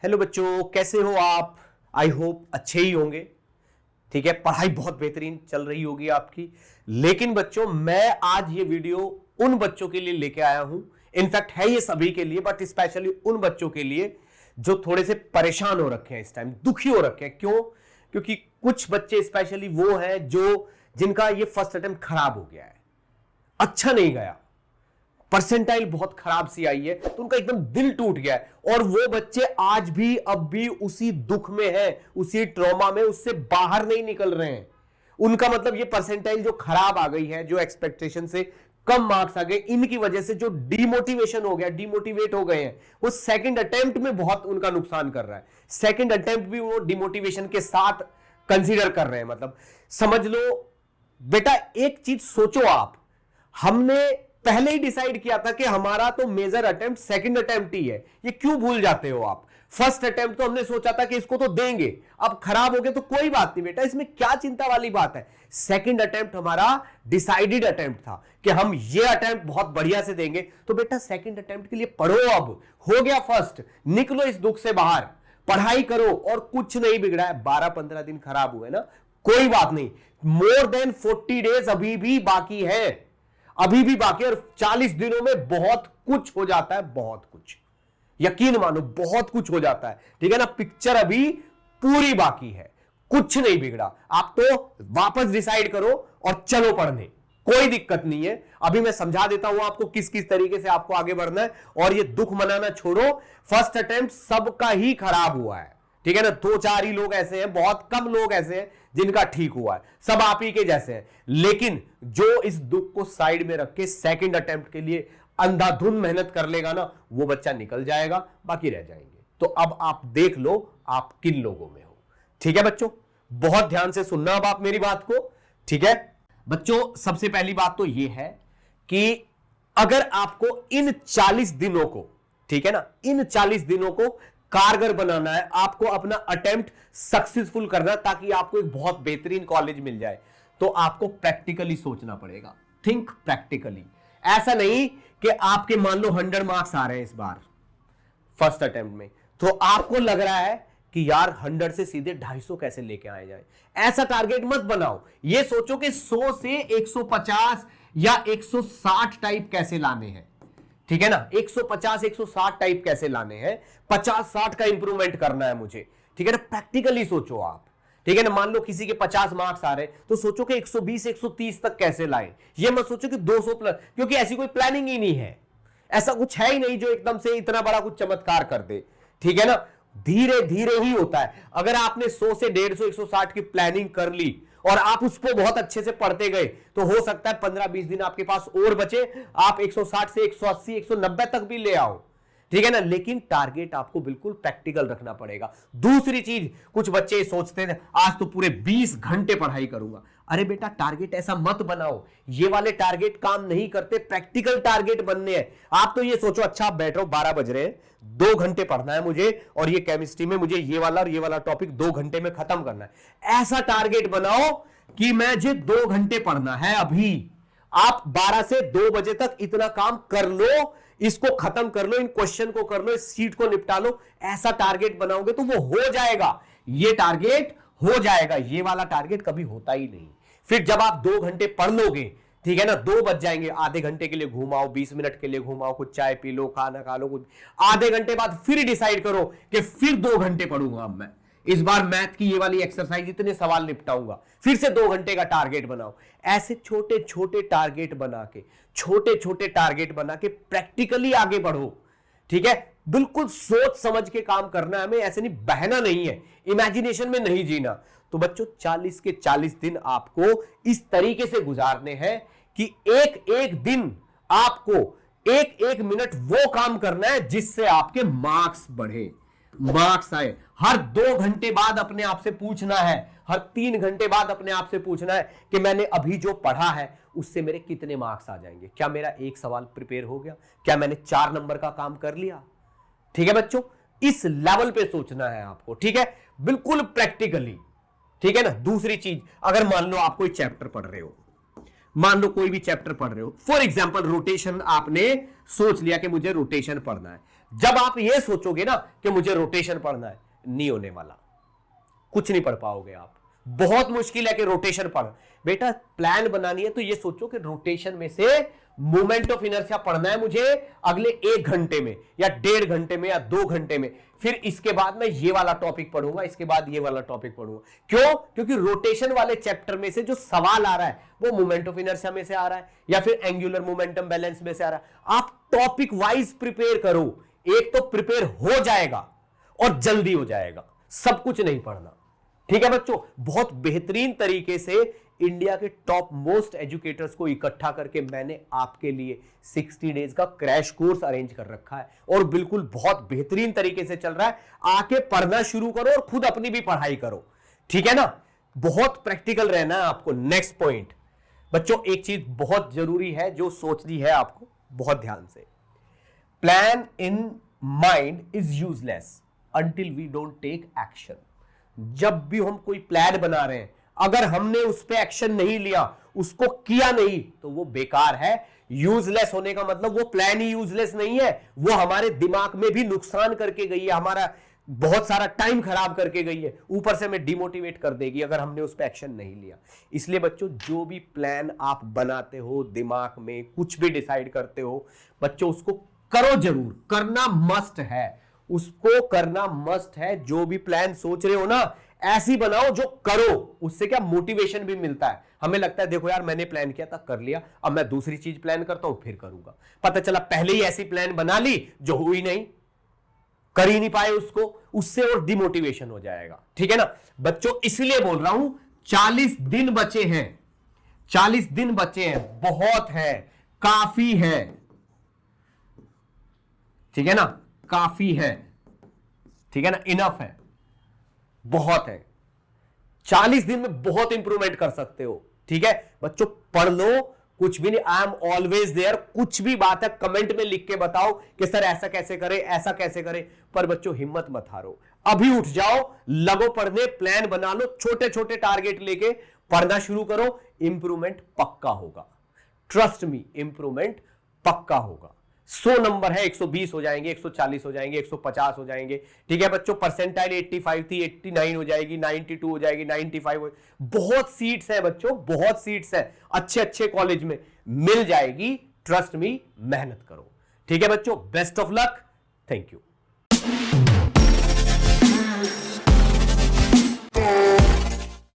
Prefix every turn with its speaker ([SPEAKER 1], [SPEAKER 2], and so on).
[SPEAKER 1] Hello बच्चों, कैसे हो आप? आई होप अच्छे ही होंगे। ठीक है, पढ़ाई बहुत बेहतरीन चल रही होगी आपकी। लेकिन बच्चों, मैं आज ये वीडियो उन बच्चों के लिए लेके आया हूं, इनफैक्ट है ये सभी के लिए, बट स्पेशली उन बच्चों के लिए जो थोड़े से परेशान हो रखे हैं, इस टाइम दुखी हो रखे हैं। क्यों? क्योंकि कुछ बच्चे स्पेशली वो हैं जिनका ये फर्स्ट अटेम्प्ट खराब हो गया है, अच्छा नहीं गया, परसेंटाइल बहुत खराब सी आई है, तो उनका एकदम दिल टूट गया है। और वो बच्चे आज भी अब भी उसी दुख में हैं, उसी ट्रॉमा में, उससे बाहर नहीं निकल रहे हैं। उनका मतलब ये परसेंटाइल जो खराब आ गई है, जो एक्सपेक्टेशन से कम मार्क्स आ गए, इनकी वजह से जो डिमोटिवेशन हो गया, डिमोटिवेट हो गए हैं, वो सेकंड अटेम्प्ट में बहुत उनका नुकसान कर रहा है। सेकंड अटेम्प्ट भी वो डिमोटिवेशन के साथ कंसीडर कर रहे हैं। मतलब समझ लो बेटा, एक चीज सोचो आप, हमने पहले ही डिसाइड किया था कि हमारा तो मेजर अटेम्प्ट सेकंड अटेम्प्ट ही है। ये क्यों भूल जाते हो आप? फर्स्ट अटेम्प्ट तो हमने सोचा था कि इसको तो देंगे, अब खराब हो गए तो कोई बात नहीं बेटा, इसमें क्या चिंता वाली बात है। सेकंड अटेम्प्ट हमारा डिसाइडेड अटेम्प्ट था कि हम ये अटेम्प्ट बहुत बढ़िया से देंगे। तो बेटा सेकंड अटेम्प्ट के लिए पढ़ो, अब हो गया फर्स्ट, निकलो इस दुख से बाहर, पढ़ाई करो और कुछ नहीं बिगड़ा है। 12-15 दिन खराब हुए ना, कोई बात नहीं, मोर देन 40 डेज अभी भी बाकी है, अभी भी बाकी। और 40 दिनों में बहुत कुछ हो जाता है, बहुत कुछ, यकीन मानो बहुत कुछ हो जाता है। ठीक है ना, पिक्चर अभी पूरी बाकी है, कुछ नहीं बिगड़ा। आप तो वापस डिसाइड करो और चलो पढ़ने, कोई दिक्कत नहीं है। अभी मैं समझा देता हूं आपको किस किस तरीके से आपको आगे बढ़ना है। और ये दुख मनाना छोड़ो, फर्स्ट अटेम्प्ट सबका ही खराब हुआ है। ठीक है ना, 2-4 ही लोग ऐसे हैं, बहुत कम लोग ऐसे हैं जिनका ठीक हुआ है, सब आप ही के जैसे हैं। लेकिन जो इस दुख को साइड में रख के सेकंड अटेम्प्ट के लिए अंधाधुंध मेहनत कर लेगा ना, वो बच्चा निकल जाएगा, बाकी रह जाएंगे। तो अब आप देख लो आप किन लोगों में हो। ठीक है बच्चों, बहुत ध्यान से सुनना अब आप मेरी बात को। ठीक है बच्चों, सबसे पहली बात तो यह है कि अगर आपको इन 40 दिनों को, ठीक है ना, इन 40 दिनों को कारगर बनाना है, आपको अपना अटेम्प्ट सक्सेसफुल करना है ताकि आपको एक बहुत बेहतरीन कॉलेज मिल जाए, तो आपको प्रैक्टिकली सोचना पड़ेगा। Think practically. ऐसा नहीं कि आपके मान लो 100 मार्क्स आ रहे हैं इस बार फर्स्ट अटेम्प्ट में, तो आपको लग रहा है कि यार 100 से सीधे 250 कैसे लेके आए जाए। ऐसा टारगेट मत बनाओ, ये सोचो कि 100 से 150 या 160 टाइप कैसे लाने हैं। ठीक है ना, 150-160 टाइप कैसे लाने हैं, 50-60 का इंप्रूवमेंट करना है मुझे। ठीक है ना, प्रैक्टिकली सोचो आप। ठीक है ना, मान लो किसी के 50 मार्क्स आ रहे तो सोचो कि 120-130 तक कैसे लाएं। ये मत सोचो कि 200 प्लस, क्योंकि ऐसी कोई प्लानिंग ही नहीं है, ऐसा कुछ है ही नहीं जो एकदम से इतना बड़ा कुछ चमत्कार कर दे। ठीक है ना, धीरे धीरे ही होता है। अगर आपने 100 से 150, 160 की प्लानिंग कर ली और आप उसको बहुत अच्छे से पढ़ते गए, तो हो सकता है 15-20 दिन आपके पास और बचे, आप 160 से 180, 190 तक भी ले आओ। ठीक है ना, लेकिन टारगेट आपको बिल्कुल प्रैक्टिकल रखना पड़ेगा। दूसरी चीज, कुछ बच्चे सोचते हैं आज तो पूरे 20 घंटे पढ़ाई करूंगा। अरे बेटा, टारगेट ऐसा मत बनाओ, ये वाले टारगेट काम नहीं करते, प्रैक्टिकल टारगेट बनने हैं। आप तो ये सोचो, अच्छा बैठो, 12 बज रहे हैं, 2 घंटे पढ़ना है मुझे, और ये केमिस्ट्री में मुझे ये वाला और ये वाला टॉपिक 2 घंटे में खत्म करना है। ऐसा टारगेट बनाओ कि मुझे 2 घंटे पढ़ना है अभी। आप 12 से 2 बजे तक इतना काम कर लो, इसको खत्म कर लो, इन क्वेश्चन को कर लो, इस सीट को निपटा लो। ऐसा टारगेट बनाओगे तो वो हो जाएगा, ये टारगेट हो जाएगा। ये वाला टारगेट कभी होता ही नहीं। फिर जब आप 2 घंटे पढ़ लोगे, ठीक है ना, 2 बज जाएंगे, आधे घंटे के लिए घुमाओ, 20 मिनट के लिए घुमाओ, कुछ चाय पी लो, खाना खा लो, कुछ आधे घंटे बाद फिर डिसाइड करो कि फिर 2 घंटे पढ़ूंगा अब मैं, इस बार मैथ की ये वाली एक्सरसाइज, इतने सवाल निपटाऊंगा, फिर से 2 घंटे का टारगेट बनाओ। ऐसे छोटे छोटे टारगेट बना के, छोटे छोटे टारगेट बना के प्रैक्टिकली आगे बढ़ो। ठीक है, बिल्कुल सोच समझ के काम करना है हमें, ऐसे नहीं बहना नहीं है, इमेजिनेशन में नहीं जीना। तो बच्चों 40 के 40 दिन आपको इस तरीके से गुजारने हैं कि एक एक दिन आपको एक एक मिनट वो काम करना है जिससे आपके मार्क्स बढ़े, मार्क्स आए। हर 2 घंटे बाद अपने आप से पूछना है, हर 3 घंटे बाद अपने आप से पूछना है कि मैंने अभी जो पढ़ा है उससे मेरे कितने मार्क्स आ जाएंगे, क्या मेरा एक सवाल प्रिपेयर हो गया, क्या मैंने 4 नंबर का काम कर लिया। ठीक है बच्चों, इस लेवल पे सोचना है आपको। ठीक है, बिल्कुल प्रैक्टिकली। ठीक है ना, दूसरी चीज, अगर मान लो आप कोई चैप्टर पढ़ रहे हो, मान लो कोई भी चैप्टर पढ़ रहे हो, फॉर एग्जाम्पल रोटेशन, आपने सोच लिया कि मुझे रोटेशन पढ़ना है। जब आप ये सोचोगे ना कि मुझे रोटेशन पढ़ना है, नहीं होने वाला, कुछ नहीं पढ़ पाओगे आप। बहुत मुश्किल है कि रोटेशन पढ़। बेटा प्लान बनानी है तो ये सोचो कि रोटेशन में से मोमेंट ऑफ इनर्शिया पढ़ना है मुझे अगले 1 घंटे में या 1.5 घंटे में या 2 घंटे में, फिर इसके बाद मैं ये वाला टॉपिक पढ़ूंगा, इसके बाद ये वाला टॉपिक पढ़ूंगा। क्यों? क्योंकि रोटेशन वाले चैप्टर में से जो सवाल आ रहा है वो मोमेंट ऑफ इनर्शिया में से आ रहा है या फिर एंगुलर मोमेंटम बैलेंस में से आ रहा है। आप टॉपिक वाइज प्रिपेयर करो, एक तो प्रिपेयर हो जाएगा और जल्दी हो जाएगा, सब कुछ नहीं पढ़ना। ठीक है बच्चों, बहुत बेहतरीन तरीके से इंडिया के टॉप मोस्ट एजुकेटर्स को इकट्ठा करके मैंने आपके लिए 60 डेज का क्रैश कोर्स अरेंज कर रखा है और बिल्कुल बहुत बेहतरीन तरीके से चल रहा है। आके पढ़ना शुरू करो और खुद अपनी भी पढ़ाई करो, ठीक है ना। बहुत प्रैक्टिकल रहना है आपको। नेक्स्ट पॉइंट बच्चों, एक चीज बहुत जरूरी है जो सोचनी है आपको बहुत ध्यान से। Plan in mind is useless until we don't take action. जब भी हम कोई प्लान बना रहे हैं, अगर हमने उस पर एक्शन नहीं लिया, उसको किया नहीं, तो वो बेकार है। यूजलेस होने का मतलब वो प्लान ही यूजलेस नहीं है, वो हमारे दिमाग में भी नुकसान करके गई है, हमारा बहुत सारा टाइम खराब करके गई है, ऊपर से हमें डिमोटिवेट कर देगी अगर हमने उस पर एक्शन नहीं लिया। इसलिए बच्चों जो भी प्लान आप बनाते हो, दिमाग में कुछ भी डिसाइड करते हो बच्चों, उसको करो जरूर, करना मस्ट है, उसको करना मस्ट है। जो भी प्लान सोच रहे हो ना, ऐसी बनाओ जो करो, उससे क्या मोटिवेशन भी मिलता है। हमें लगता है देखो यार मैंने प्लान किया था, कर लिया, अब मैं दूसरी चीज प्लान करता हूं, फिर करूंगा। पता चला पहले ही ऐसी प्लान बना ली जो हुई नहीं, कर ही नहीं पाए उसको, उससे और डिमोटिवेशन हो जाएगा। ठीक है ना बच्चों, इसलिए बोल रहा हूं 40 दिन बचे हैं, 40 दिन बचे हैं, बहुत है, काफी है, ठीक है ना, काफी है, ठीक है ना, इनफ है, बहुत है। 40 दिन में बहुत इंप्रूवमेंट कर सकते हो। ठीक है बच्चों, पढ़ लो, कुछ भी नहीं, आई एम ऑलवेज देयर। कुछ भी बात है कमेंट में लिख के बताओ कि सर ऐसा कैसे करें, ऐसा कैसे करें। पर बच्चों हिम्मत मत हारो, अभी उठ जाओ, लगो पढ़ने, प्लान बना लो, छोटे छोटे टारगेट लेके पढ़ना शुरू करो, इंप्रूवमेंट पक्का होगा। ट्रस्ट मी, इंप्रूवमेंट पक्का होगा। 100 नंबर है, 120 हो जाएंगे, 140 हो जाएंगे, 150 हो जाएंगे। ठीक है बच्चों, परसेंटाइल 85 थी, 89 हो जाएगी, 92 हो जाएगी, 95 हो, बहुत सीट्स है बच्चों, बहुत सीट्स है, अच्छे अच्छे कॉलेज में मिल जाएगी। ट्रस्ट मी, मेहनत करो। ठीक है बच्चों, best of luck, thank you.